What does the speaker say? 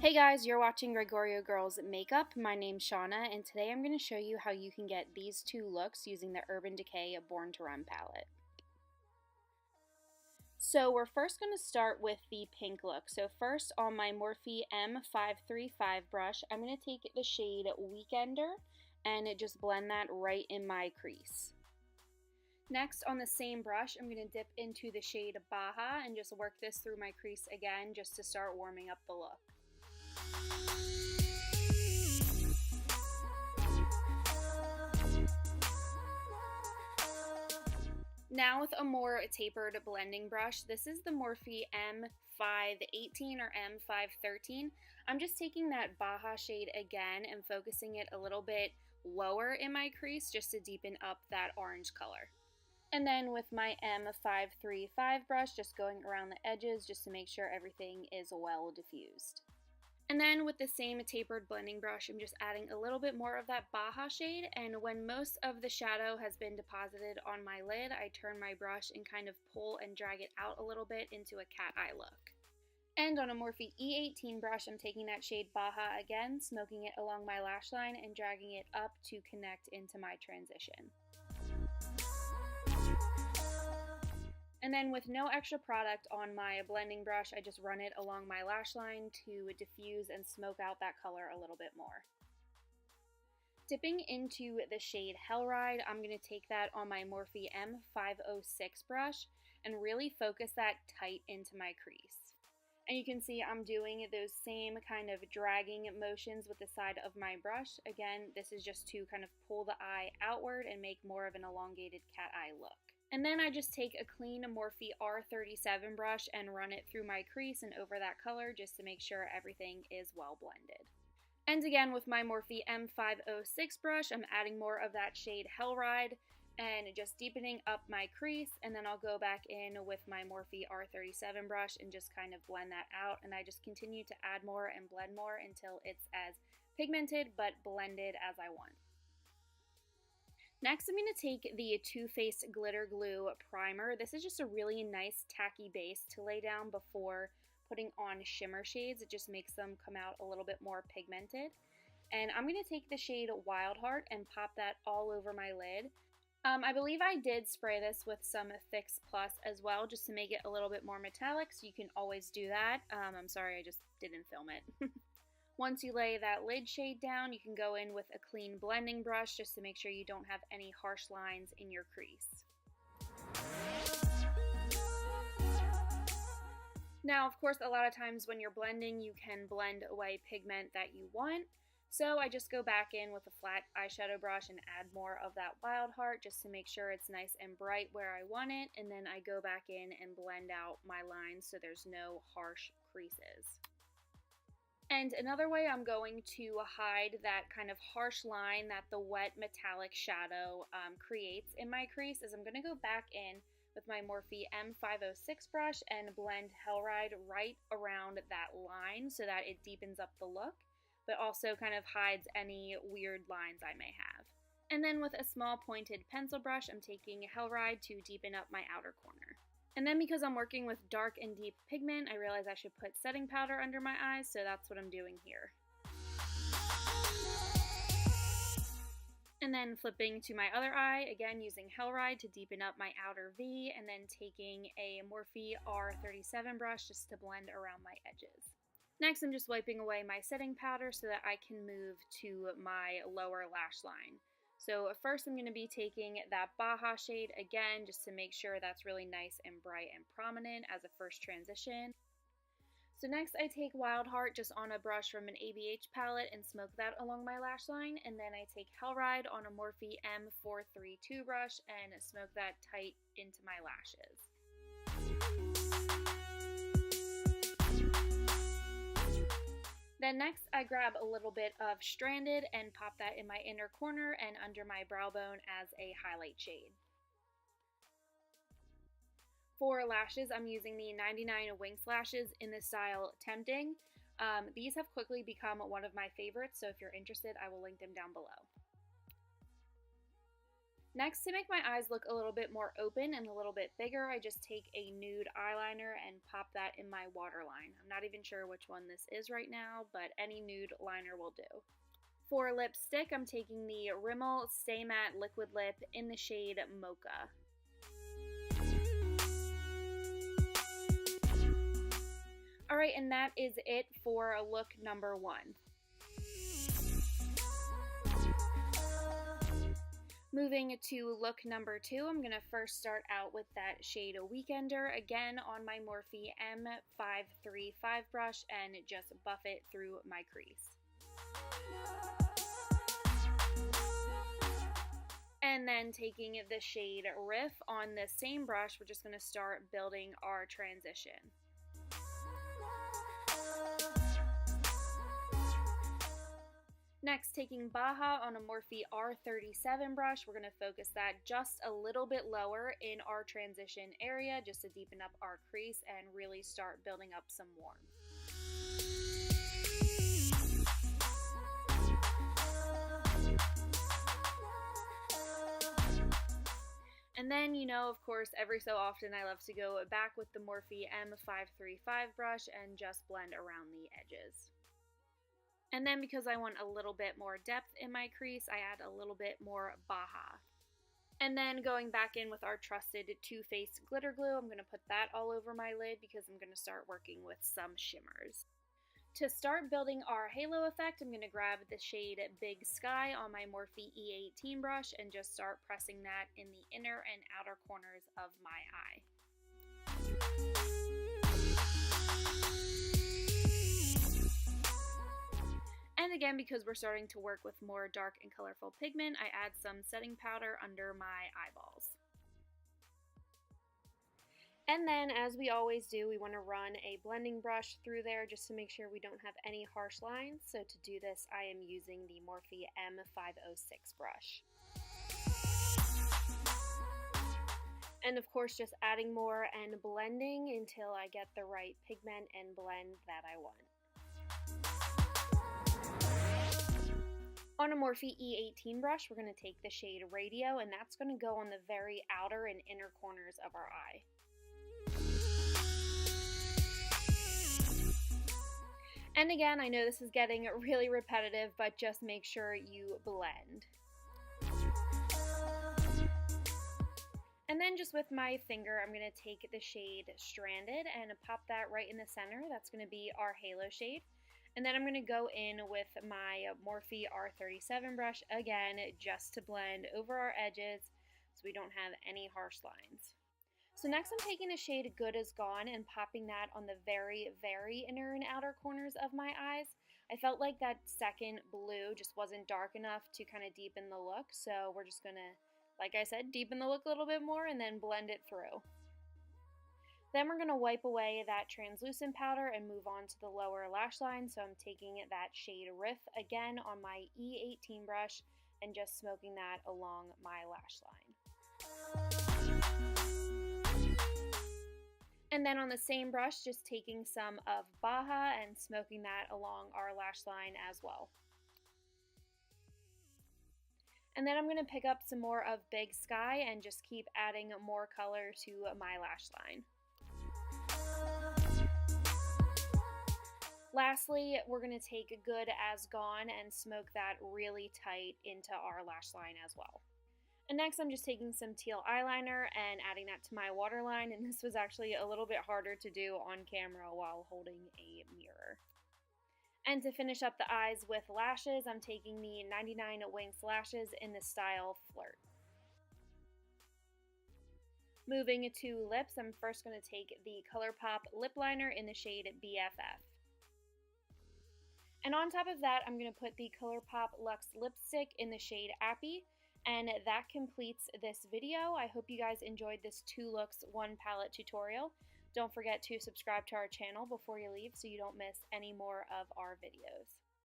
Hey guys, you're watching Gregorio Girls Makeup. My name's Shauna, and today I'm going to show you how you can get these two looks using the Urban Decay Born to Run palette. So we're first going to start with the pink look. So first on my Morphe M535 brush, I'm going to take the shade Weekender and just blend that right in my crease. Next, on the same brush, I'm going to dip into the shade Baja and just work this through my crease again just to start warming up the look. Now with a more tapered blending brush, this is the Morphe M518 or M513. I'm just taking that Baja shade again and focusing it a little bit lower in my crease just to deepen up that orange color. And then with my M535 brush, just going around the edges just to make sure everything is well diffused. And then with the same tapered blending brush, I'm just adding a little bit more of that Baja shade, and when most of the shadow has been deposited on my lid, I turn my brush and kind of pull and drag it out a little bit into a cat eye look. And on a Morphe E18 brush, I'm taking that shade Baja again, smoking it along my lash line and dragging it up to connect into my transition. And then with no extra product on my blending brush, I just run it along my lash line to diffuse and smoke out that color a little bit more. Dipping into the shade Hellride, I'm going to take that on my Morphe M506 brush and really focus that tight into my crease. And you can see I'm doing those same kind of dragging motions with the side of my brush. Again, this is just to kind of pull the eye outward and make more of an elongated cat eye look. And then I just take a clean Morphe R37 brush and run it through my crease and over that color just to make sure everything is well blended. And again with my Morphe M506 brush, I'm adding more of that shade Hellride and just deepening up my crease, and then I'll go back in with my Morphe R37 brush and just kind of blend that out, and I just continue to add more and blend more until it's as pigmented but blended as I want. Next, I'm going to take the Too Faced Glitter Glue Primer. This is just a really nice tacky base to lay down before putting on shimmer shades. It just makes them come out a little bit more pigmented. And I'm going to take the shade Wild Heart and pop that all over my lid. I believe I did spray this with some Fix Plus as well, just to make it a little bit more metallic, so you can always do that. I'm sorry, I just didn't film it. Once you lay that lid shade down, you can go in with a clean blending brush just to make sure you don't have any harsh lines in your crease. Now, of course, a lot of times when you're blending, you can blend away pigment that you want. So I just go back in with a flat eyeshadow brush and add more of that Wild Heart just to make sure it's nice and bright where I want it. And then I go back in and blend out my lines so there's no harsh creases. And another way I'm going to hide that kind of harsh line that the wet metallic shadow creates in my crease is I'm going to go back in with my Morphe M506 brush and blend Hellride right around that line so that it deepens up the look, but also kind of hides any weird lines I may have. And then with a small pointed pencil brush, I'm taking Hellride to deepen up my outer corner. And then because I'm working with dark and deep pigment, I realized I should put setting powder under my eyes, so that's what I'm doing here. And then flipping to my other eye, again using Hellride to deepen up my outer V, and then taking a Morphe R37 brush just to blend around my edges. Next, I'm just wiping away my setting powder so that I can move to my lower lash line. So first I'm going to be taking that Baja shade again just to make sure that's really nice and bright and prominent as a first transition. So next I take Wild Heart just on a brush from an ABH palette and smoke that along my lash line, and then I take Hellride on a Morphe M432 brush and smoke that tight into my lashes. Then next, I grab a little bit of Stranded and pop that in my inner corner and under my brow bone as a highlight shade. For lashes, I'm using the 99 Winx lashes in the style Tempting. These have quickly become one of my favorites, so if you're interested, I will link them down below. Next, to make my eyes look a little bit more open and a little bit bigger, I just take a nude eyeliner and pop that in my waterline. I'm not even sure which one this is right now, but any nude liner will do. For lipstick, I'm taking the Rimmel Stay Matte Liquid Lip in the shade Mocha. Alright, and that is it for look number 1. Moving to look number 2, I'm going to first start out with that shade Weekender, again on my Morphe M535 brush, and just buff it through my crease. And then taking the shade Riff on the same brush, we're just going to start building our transition. Next, taking Baja on a Morphe R37 brush, we're going to focus that just a little bit lower in our transition area just to deepen up our crease and really start building up some warmth. And then, you know, of course, every so often I love to go back with the Morphe M535 brush and just blend around the edges. And then because I want a little bit more depth in my crease, I add a little bit more Baja. And then going back in with our trusted Too Faced glitter glue, I'm going to put that all over my lid because I'm going to start working with some shimmers. To start building our halo effect, I'm going to grab the shade Big Sky on my Morphe E18 brush and just start pressing that in the inner and outer corners of my eye. And again, because we're starting to work with more dark and colorful pigment, I add some setting powder under my eyeballs. And then, as we always do, we want to run a blending brush through there just to make sure we don't have any harsh lines. So to do this, I am using the Morphe M506 brush. And of course, just adding more and blending until I get the right pigment and blend that I want. On a Morphe E18 brush, we're going to take the shade Radio, and that's going to go on the very outer and inner corners of our eye. And again, I know this is getting really repetitive, but just make sure you blend. And then just with my finger, I'm going to take the shade Stranded and pop that right in the center. That's going to be our halo shade. And then I'm going to go in with my Morphe R37 brush again, just to blend over our edges so we don't have any harsh lines. So next I'm taking the shade Good As Gone and popping that on the very, very inner and outer corners of my eyes. I felt like that second blue just wasn't dark enough to kind of deepen the look, so we're just going to, like I said, deepen the look a little bit more and then blend it through. Then we're going to wipe away that translucent powder and move on to the lower lash line. So I'm taking that shade Riff again on my E18 brush and just smoking that along my lash line. And then on the same brush, just taking some of Baja and smoking that along our lash line as well. And then I'm going to pick up some more of Big Sky and just keep adding more color to my lash line. Lastly, we're going to take Good As Gone and smoke that really tight into our lash line as well. And next I'm just taking some teal eyeliner and adding that to my waterline, and this was actually a little bit harder to do on camera while holding a mirror. And to finish up the eyes with lashes, I'm taking the 99 Winks lashes in the style Flirt. Moving to lips, I'm first going to take the ColourPop lip liner in the shade BFF. And on top of that, I'm going to put the ColourPop Luxe lipstick in the shade Appy. And that completes this video. I hope you guys enjoyed this 2 looks, 1 palette tutorial. Don't forget to subscribe to our channel before you leave so you don't miss any more of our videos.